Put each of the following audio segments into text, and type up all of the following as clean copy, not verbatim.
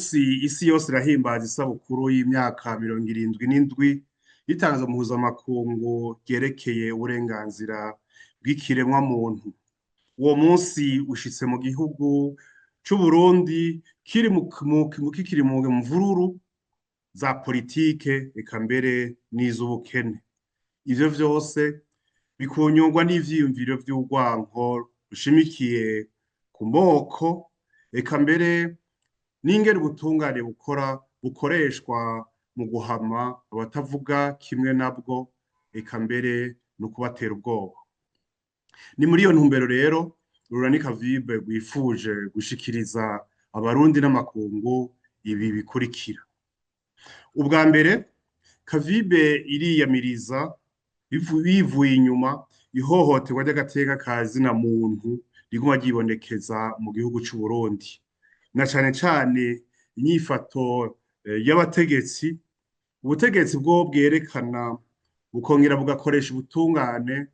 munsi isi yose irahimbaza isabukuru y'imyaka 77 y'itangazo mpuzamakungu ryerekeye uburenganzira bw'ikiremwa muntu. Uwo munsi ushitse mu gihugu c'Uburundi kikiri mu mvururu za politike eka mbere n'iz'ubukene. Ivyo vyose bikunyurwa n'ivyiyumviro vy'urwanko rushimikiye ku moko eka mbere n'ingene ubutungane bukoreshwa mu guhama abatavuga kimwe nabwo eka mbere no kubatera ubwoba. Ni muri iyo ntumbero rero Rurani Kavibe rwifuje gushikiriza abarundi n'amakungu ibi bikurikira. Ubwa mbere, Kavibe iriyamiriza bivuye inyuma ihohoterwa ry'agateka ka zina muntu riguma ryibonekeza mu gihugu c'Uburundi, na cane cane inyifato y'abategetsi. Ubutegetsi bwo bwerekana bukongera bugakoresha ubutungane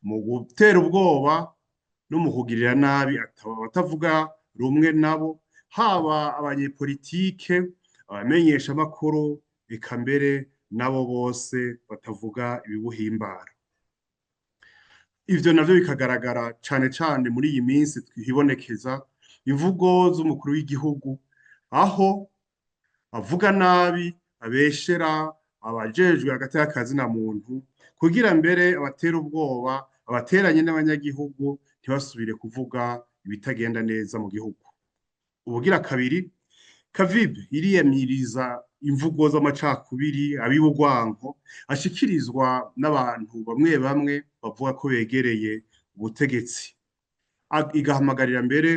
mu gutera ubwoba no mu kugirira nabi abatavuga rumwe nabo, haba abanyepolitike, abamenyesha amakuru eka mbere nabo bose batavuga ibibuhimbara. Ivyo navyo bikagaragara cane cane muri iyi minsi twibonekeza imvugo z'umukuru w'igihugu, aho avuga nabi, abeshera abajejwe agateka ka zina muntu kugira mbere abatera ubwoba, abateranye n'abanyagihugu ntibasubire kuvuga ibitagenda neza mu gihugu. Ubugira kabiri, Kavibe iriyamiriza imvugo z'amacakubiri, ab'ubugwanko ashikirizwa n'abantu bamwe bamwe bavuga ko begereye ubutegetsi. Igahamagarira mbere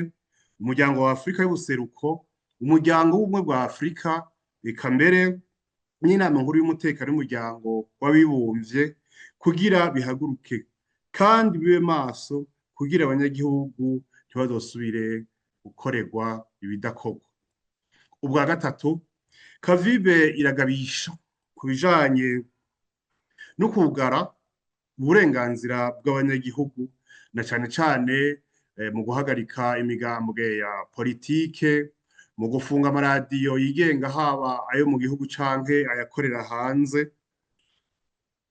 umuryango wa Afrika y'ubuseruko, umuryango w'ubumwe bwa Afrika, eka mbere n'inama nkuru y'umutekano w'umuryango w'abibumvye kugira bihaguruke kandi bibe maso kugira abanyagihugu ntibazosubire gukorerwa ibidakorwa. Ubwa gatatu, Kavibe iragabisha ku bijanye no kugara uburenganzira bw'abanyagihugu, na cane cane mu guhagarika imigambwe ya politike, mu gufunga amaradiyo yigenga haba ayo mu gihugu canke ayakorera hanze,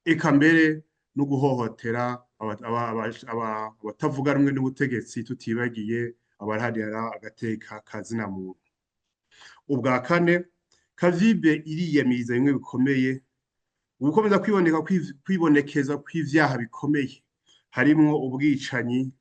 eka mbere no guhohotera abatavuga rumwe n'ubutegetsi, tutibagiye abaharanira agateka ka zina muntu. Ubwa kane, Kavibe iriyamiriza bimwe bikomeye ugukomeza kwibonekeza kw'ivyaha bikomeye, harimwo ubwicanyi,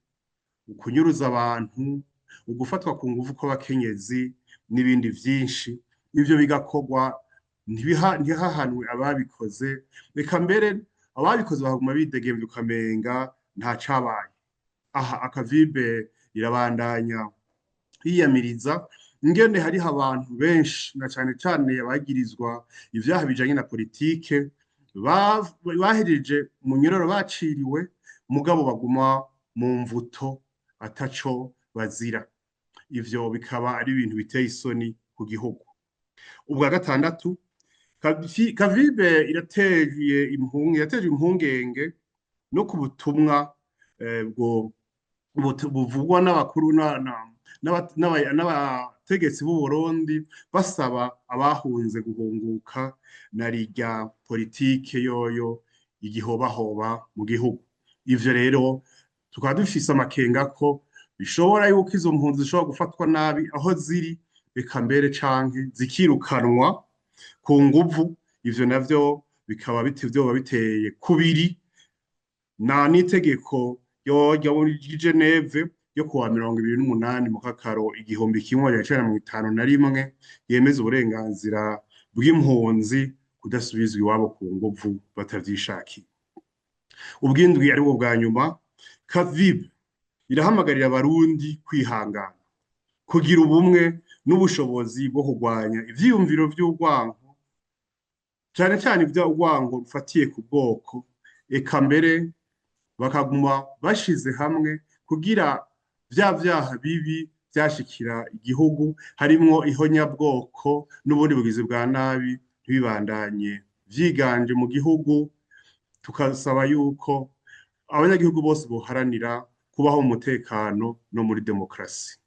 ukunyuruza abantu, ugufatwa ku nguvu kw'abakenyezi n'ibindi vyinshi. Ivyo bigakorwa ntihahanwe ababikoze, eka mbere ababikoze bakaguma bidegemvya ukamenga nta cabaye. Aha Kavibe irabandanya yiyamiriza ingene hariho abantu benshi, na cane cane abagirizwa ivyaha bijanye na politike, bahejeje mu nyororo baciriwe, mugabo baguma mu mvuto ataco bazira. Ivyo bikaba ari ibintu biteye isoni ku gihugu. Ubwa gatandatu, Kavibe irateje impungenge no ku butumwa buvugwa n'abakuru n'abategetsi b'u Burundi basaba abahunze guhunguka na rirya politike yoyo igihobahoba mu gihugu. Ivyo rero tukaba dufise amakenga ko bishobora yuko izo mpunzi zishobora gufatwa nabi aho ziri, eka mbere canke zikirukanwa ku nguvu. Ivyo navyo bikaba vyoba biteye kubiri n'itegeko ry'i Geneve yo kuwa 28 mu kakaro 1951 yemeza uburenganzira bw'impunzi kudasubizwa iwabo ku nguvu batavyishakiye. Ubwindwi ari bwo bwa nyuma, Kavibe irahamagarira abarundi kwihangana, kugira ubumwe n'ubushobozi bwo kurwanya ivyiyumviro vy'urwanko, cane cane ivy'urwanko rufatiye ku bwoko, eka mbere bakaguma bashize hamwe kugira vya vyaha bibi vyashikira igihugu harimwo ihonyabwoko n'ubundi bugizi bwa nabi ntibibandanye vyiganje mu gihugu. Tukasaba yuko abanyagihugu bose boharanira kubaho mu mutekano no muri demokrasi.